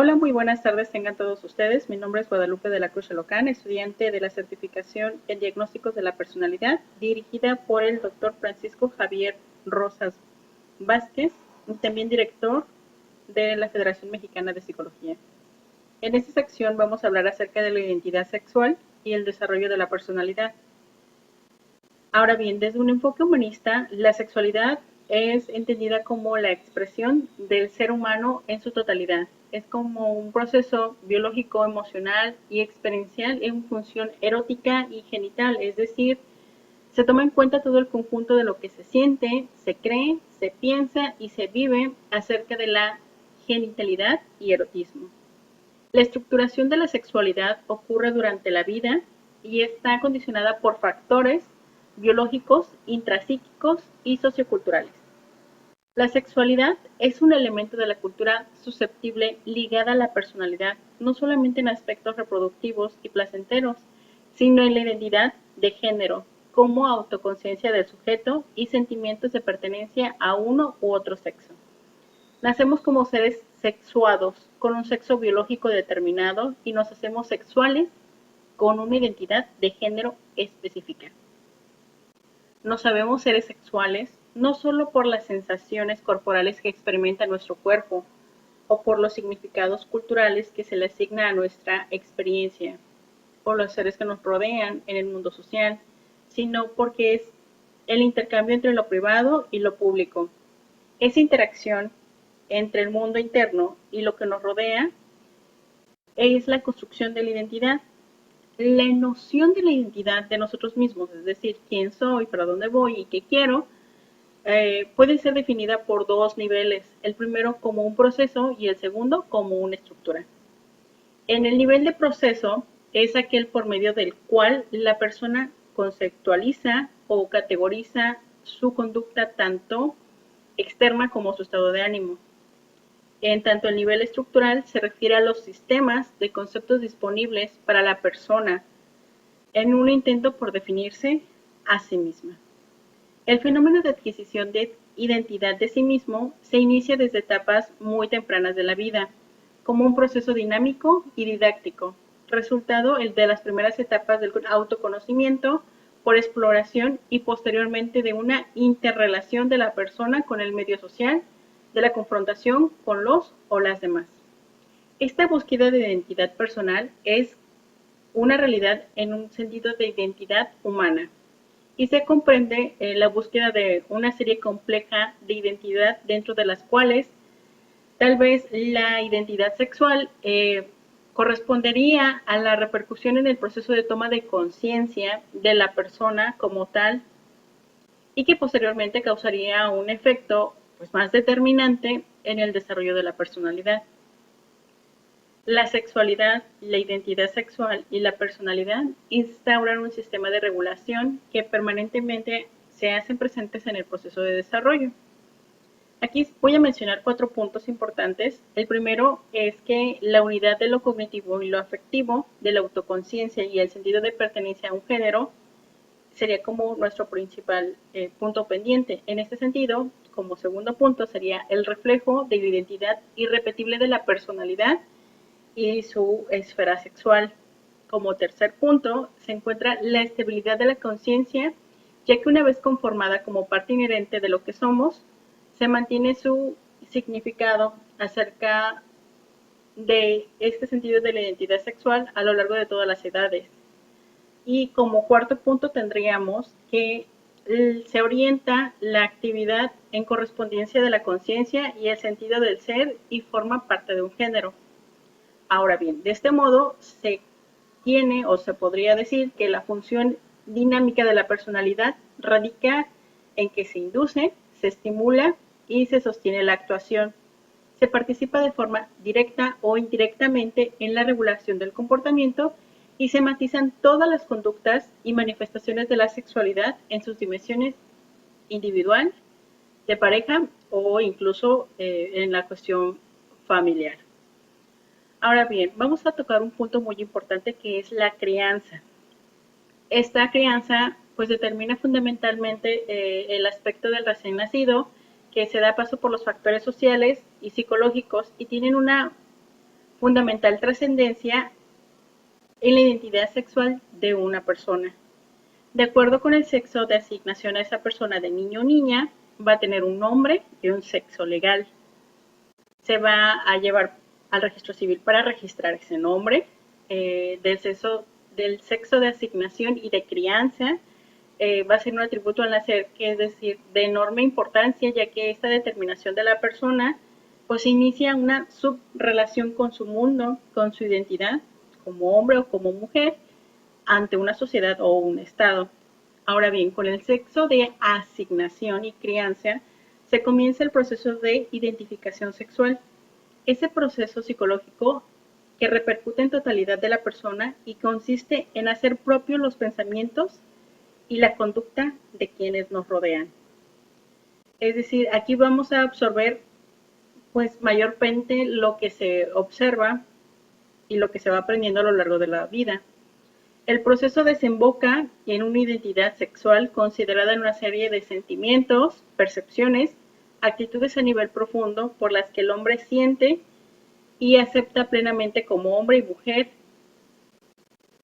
Hola, muy buenas tardes tengan todos ustedes. Mi nombre es Guadalupe de la Cruz Locán, estudiante de la certificación en diagnósticos de la personalidad, dirigida por el doctor Francisco Javier Rosas Vázquez, y también director de la Federación Mexicana de Psicología. En esta sección vamos a hablar acerca de la identidad sexual y el desarrollo de la personalidad. Ahora bien, desde un enfoque humanista, la sexualidad es entendida como la expresión del ser humano en su totalidad. Es como un proceso biológico, emocional y experiencial en función erótica y genital, es decir, se toma en cuenta todo el conjunto de lo que se siente, se cree, se piensa y se vive acerca de la genitalidad y erotismo. La estructuración de la sexualidad ocurre durante la vida y está condicionada por factores biológicos, intrapsíquicos y socioculturales. La sexualidad es un elemento de la cultura susceptible ligada a la personalidad, no solamente en aspectos reproductivos y placenteros, sino en la identidad de género, como autoconciencia del sujeto y sentimientos de pertenencia a uno u otro sexo. Nacemos como seres sexuados, con un sexo biológico determinado y nos hacemos sexuales con una identidad de género específica. Nos sabemos seres sexuales no solo por las sensaciones corporales que experimenta nuestro cuerpo o por los significados culturales que se le asigna a nuestra experiencia o los seres que nos rodean en el mundo social, sino porque es el intercambio entre lo privado y lo público. Esa interacción entre el mundo interno y lo que nos rodea es la construcción de la identidad. La noción de la identidad de nosotros mismos, es decir, quién soy, para dónde voy y qué quiero, puede ser definida por dos niveles. El primero como un proceso y el segundo como una estructura. En el nivel de proceso es aquel por medio del cual la persona conceptualiza o categoriza su conducta tanto externa como su estado de ánimo. En tanto el nivel estructural se refiere a los sistemas de conceptos disponibles para la persona en un intento por definirse a sí misma. El fenómeno de adquisición de identidad de sí mismo se inicia desde etapas muy tempranas de la vida, como un proceso dinámico y didáctico, resultado el de las primeras etapas del autoconocimiento por exploración y posteriormente de una interrelación de la persona con el medio social, de la confrontación con los o las demás. Esta búsqueda de identidad personal es una realidad en un sentido de identidad humana y se comprende la búsqueda de una serie compleja de identidad dentro de las cuales tal vez la identidad sexual correspondería a la repercusión en el proceso de toma de conciencia de la persona como tal y que posteriormente causaría un efecto pues, más determinante en el desarrollo de la personalidad. La sexualidad, la identidad sexual y la personalidad instauran un sistema de regulación que permanentemente se hacen presentes en el proceso de desarrollo. Aquí voy a mencionar 4 puntos importantes. El primero es que la unidad de lo cognitivo y lo afectivo, de la autoconciencia y el sentido de pertenencia a un género sería como nuestro principal punto pendiente. En este sentido, como segundo punto, sería el reflejo de la identidad irrepetible de la personalidad y su esfera sexual. Como tercer punto, se encuentra la estabilidad de la conciencia, ya que una vez conformada como parte inherente de lo que somos, se mantiene su significado acerca de este sentido de la identidad sexual a lo largo de todas las edades. Y como cuarto punto tendríamos que se orienta la actividad en correspondencia de la conciencia y el sentido del ser y forma parte de un género. Ahora bien, de este modo se tiene o se podría decir que la función dinámica de la personalidad radica en que se induce, se estimula y se sostiene la actuación. Se participa de forma directa o indirectamente en la regulación del comportamiento y se matizan todas las conductas y manifestaciones de la sexualidad en sus dimensiones individual, de pareja o incluso en la cuestión familiar. Ahora bien, vamos a tocar un punto muy importante que es la crianza. Esta crianza pues determina fundamentalmente el aspecto del recién nacido, que se da paso por los factores sociales y psicológicos y tienen una fundamental trascendencia en la identidad sexual de una persona. De acuerdo con el sexo de asignación a esa persona de niño o niña, va a tener un nombre y un sexo legal. Se va a llevar al registro civil para registrar ese nombre, del sexo de asignación y de crianza. Va a ser un atributo al nacer, que es decir, de enorme importancia, ya que esta determinación de la persona pues inicia una subrelación con su mundo, con su identidad, como hombre o como mujer, ante una sociedad o un estado. Ahora bien, con el sexo de asignación y crianza, se comienza el proceso de identificación sexual. Ese proceso psicológico que repercute en totalidad de la persona y consiste en hacer propios los pensamientos y la conducta de quienes nos rodean. Es decir, aquí vamos a absorber pues mayormente lo que se observa y lo que se va aprendiendo a lo largo de la vida. El proceso desemboca en una identidad sexual considerada en una serie de sentimientos, percepciones, actitudes a nivel profundo por las que el hombre siente y acepta plenamente como hombre y mujer,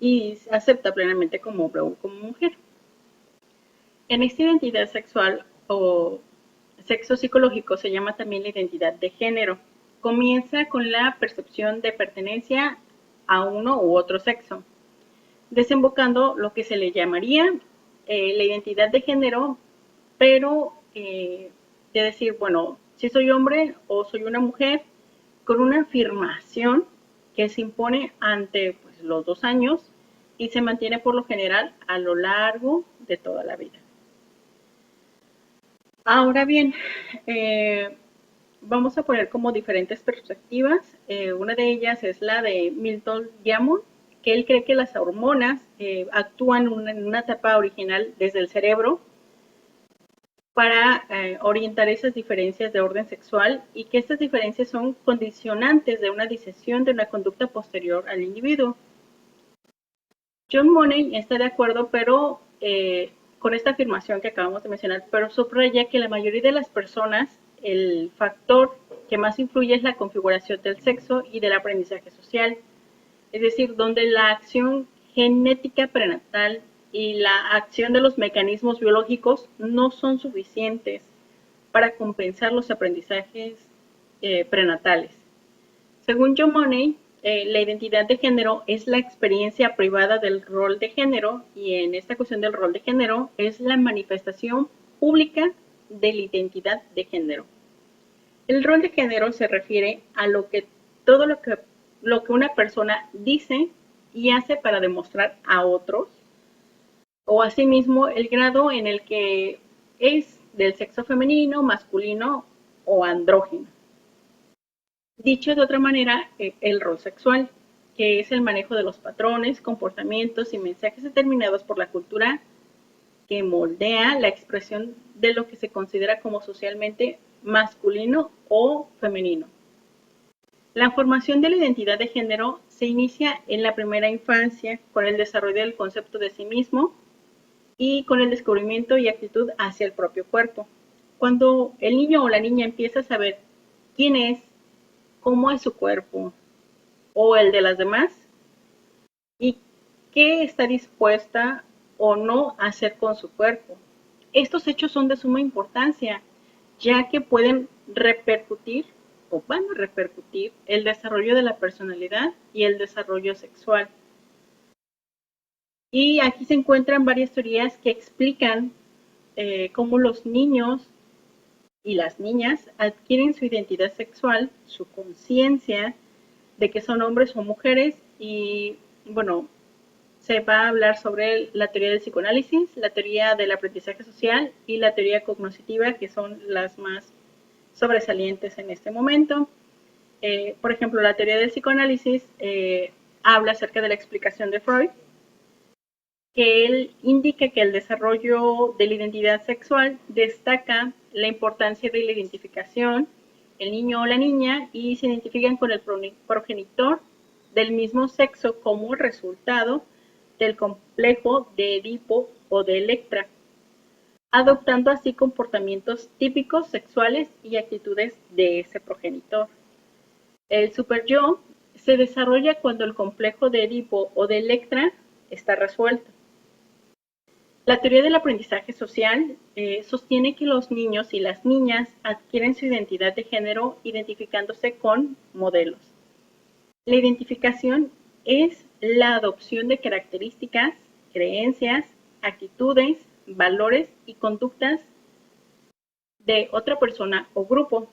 y acepta plenamente como hombre o como mujer. En esta identidad sexual o sexo psicológico se llama también la identidad de género. Comienza con la percepción de pertenencia a uno u otro sexo, desembocando lo que se le llamaría la identidad de género, pero de decir, bueno, si soy hombre o soy una mujer, con una afirmación que se impone ante pues, los 2 años y se mantiene por lo general a lo largo de toda la vida. Ahora bien, vamos a poner como diferentes perspectivas. Una de ellas es la de Milton Diamond, que él cree que las hormonas actúan en una etapa original desde el cerebro para orientar esas diferencias de orden sexual y que estas diferencias son condicionantes de una decisión de una conducta posterior al individuo. John Money está de acuerdo, pero con esta afirmación que acabamos de mencionar, pero subraya que la mayoría de las personas, el factor que más influye es la configuración del sexo y del aprendizaje social, es decir, donde la acción genética prenatal y la acción de los mecanismos biológicos no son suficientes para compensar los aprendizajes prenatales. Según John Money, la identidad de género es la experiencia privada del rol de género y en esta cuestión del rol de género es la manifestación pública de la identidad de género. El rol de género se refiere a todo lo que una persona dice y hace para demostrar a otros o asimismo el grado en el que es del sexo femenino, masculino o andrógino. Dicho de otra manera, el rol sexual, que es el manejo de los patrones, comportamientos y mensajes determinados por la cultura que moldea la expresión de lo que se considera como socialmente masculino o femenino. La formación de la identidad de género se inicia en la primera infancia con el desarrollo del concepto de sí mismo y con el descubrimiento y actitud hacia el propio cuerpo. Cuando el niño o la niña empieza a saber quién es, cómo es su cuerpo o el de las demás y qué está dispuesta o no a hacer con su cuerpo. Estos hechos son de suma importancia, ya que pueden repercutir o van a repercutir el desarrollo de la personalidad y el desarrollo sexual. Y aquí se encuentran varias teorías que explican cómo los niños y las niñas adquieren su identidad sexual, su conciencia de que son hombres o mujeres y bueno, se va a hablar sobre la teoría del psicoanálisis, la teoría del aprendizaje social y la teoría cognitiva, que son las más sobresalientes en este momento. Por ejemplo, la teoría del psicoanálisis habla acerca de la explicación de Freud, que él indica que el desarrollo de la identidad sexual destaca la importancia de la identificación, el niño o la niña, y se identifican con el progenitor del mismo sexo como resultado del complejo de Edipo o de Electra, adoptando así comportamientos típicos sexuales y actitudes de ese progenitor. El superyo se desarrolla cuando el complejo de Edipo o de Electra está resuelto. La teoría del aprendizaje social sostiene que los niños y las niñas adquieren su identidad de género identificándose con modelos. La identificación es la adopción de características, creencias, actitudes, valores y conductas de otra persona o grupo.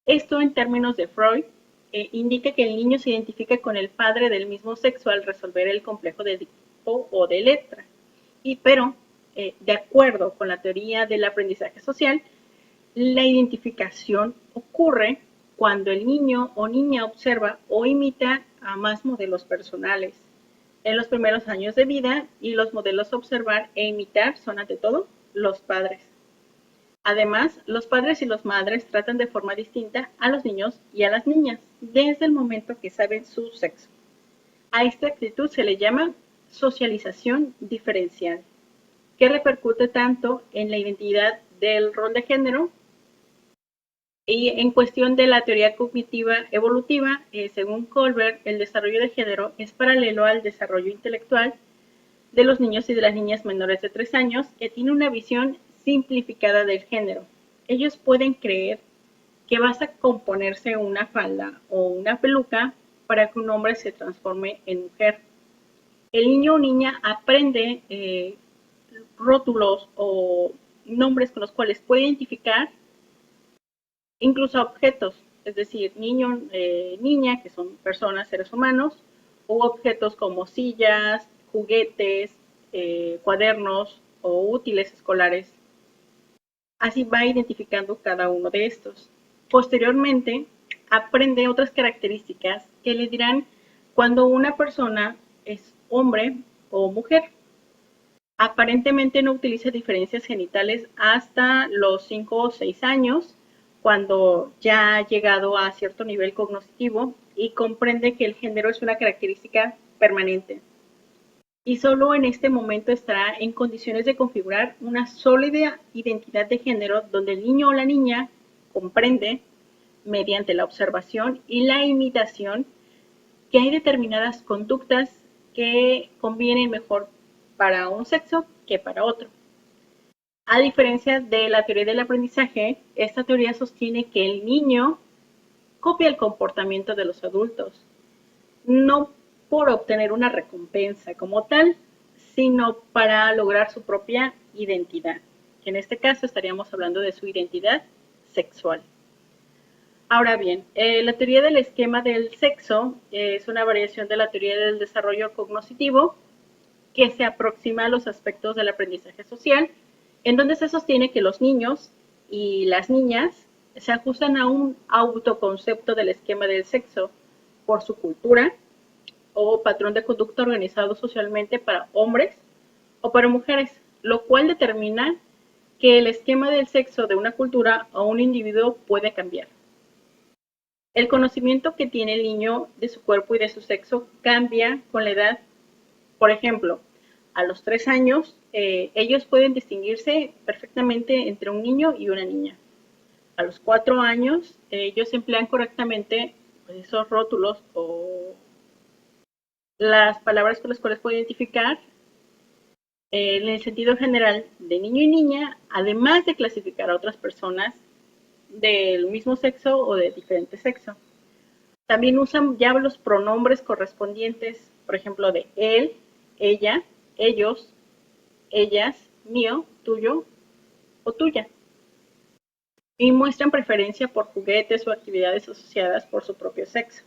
Esto, en términos de Freud, indica que el niño se identifica con el padre del mismo sexo al resolver el complejo de Edipo o de Electra. Pero, de acuerdo con la teoría del aprendizaje social, la identificación ocurre cuando el niño o niña observa o imita a más modelos personales en los primeros años de vida, y los modelos a observar e imitar son, ante todo, los padres. Además, los padres y las madres tratan de forma distinta a los niños y a las niñas desde el momento que saben su sexo. A esta actitud se le llama socialización diferencial, que repercute tanto en la identidad del rol de género y en cuestión de la teoría cognitiva evolutiva. Según Colbert, el desarrollo de género es paralelo al desarrollo intelectual de los niños y de las niñas menores de 3 años, que tiene una visión simplificada del género. Ellos pueden creer que basta con ponerse una falda o una peluca para que un hombre se transforme en mujer. El niño o niña aprende rótulos o nombres con los cuales puede identificar incluso objetos, es decir, niño, niña, que son personas, seres humanos, o objetos como sillas, juguetes, cuadernos o útiles escolares. Así va identificando cada uno de estos. Posteriormente, aprende otras características que le dirán cuando una persona es hombre o mujer. Aparentemente no utiliza diferencias genitales hasta los 5 o 6 años, cuando ya ha llegado a cierto nivel cognitivo y comprende que el género es una característica permanente. Y solo en este momento estará en condiciones de configurar una sólida identidad de género, donde el niño o la niña comprende, mediante la observación y la imitación, que hay determinadas conductas que convienen mejor para un sexo que para otro. A diferencia de la teoría del aprendizaje, esta teoría sostiene que el niño copia el comportamiento de los adultos, no por obtener una recompensa como tal, sino para lograr su propia identidad. En este caso estaríamos hablando de su identidad sexual. Ahora bien, la teoría del esquema del sexo es una variación de la teoría del desarrollo cognitivo que se aproxima a los aspectos del aprendizaje social, en donde se sostiene que los niños y las niñas se ajustan a un autoconcepto del esquema del sexo por su cultura o patrón de conducta organizado socialmente para hombres o para mujeres, lo cual determina que el esquema del sexo de una cultura o un individuo puede cambiar. El conocimiento que tiene el niño de su cuerpo y de su sexo cambia con la edad. Por ejemplo, a los 3 años, ellos pueden distinguirse perfectamente entre un niño y una niña. A los 4 años, ellos emplean correctamente esos rótulos o las palabras con las cuales pueden identificar en el sentido general de niño y niña, además de clasificar a otras personas del mismo sexo o de diferente sexo. También usan ya los pronombres correspondientes, por ejemplo, de él, ella, ellos, ellas, mío, tuyo o tuya. Y muestran preferencia por juguetes o actividades asociadas por su propio sexo.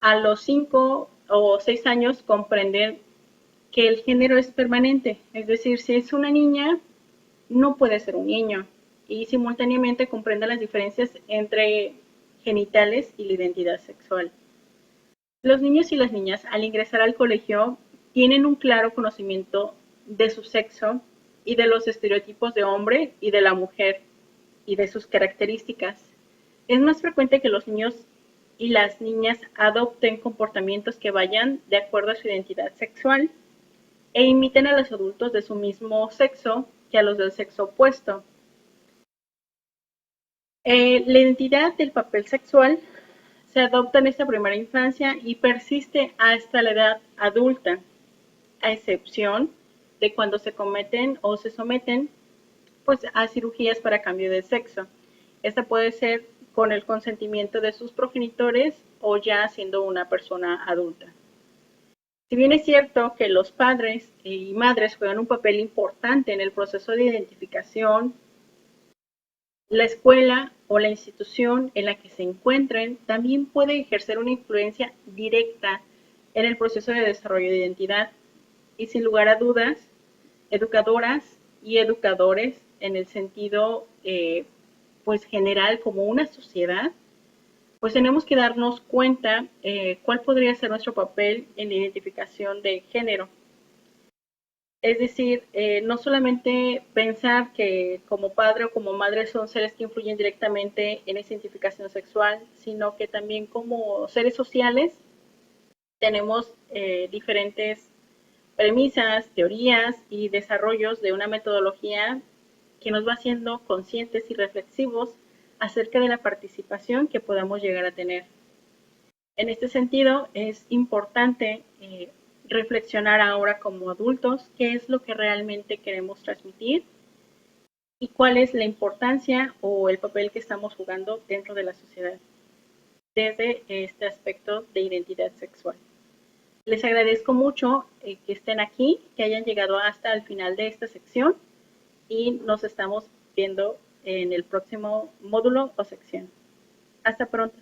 A los 5 o 6 años comprenden que el género es permanente, es decir, si es una niña, no puede ser un niño, y simultáneamente comprende las diferencias entre genitales y la identidad sexual. Los niños y las niñas, al ingresar al colegio, tienen un claro conocimiento de su sexo y de los estereotipos de hombre y de la mujer y de sus características. Es más frecuente que los niños y las niñas adopten comportamientos que vayan de acuerdo a su identidad sexual e imiten a los adultos de su mismo sexo que a los del sexo opuesto. La identidad del papel sexual se adopta en esta primera infancia y persiste hasta la edad adulta, a excepción de cuando se cometen o se someten pues a cirugías para cambio de sexo. Esta puede ser con el consentimiento de sus progenitores o ya siendo una persona adulta. Si bien es cierto que los padres y madres juegan un papel importante en el proceso de identificación, la escuela o la institución en la que se encuentren también puede ejercer una influencia directa en el proceso de desarrollo de identidad y sin lugar a dudas, educadoras y educadores en el sentido pues general como una sociedad, pues tenemos que darnos cuenta cuál podría ser nuestro papel en la identificación de género. Es decir, no solamente pensar que como padre o como madre son seres que influyen directamente en esa identificación sexual, sino que también como seres sociales tenemos diferentes premisas, teorías y desarrollos de una metodología que nos va haciendo conscientes y reflexivos acerca de la participación que podamos llegar a tener. En este sentido, es importante reflexionar ahora como adultos qué es lo que realmente queremos transmitir y cuál es la importancia o el papel que estamos jugando dentro de la sociedad desde este aspecto de identidad sexual. Les agradezco mucho que estén aquí, que hayan llegado hasta el final de esta sección y nos estamos viendo en el próximo módulo o sección. Hasta pronto.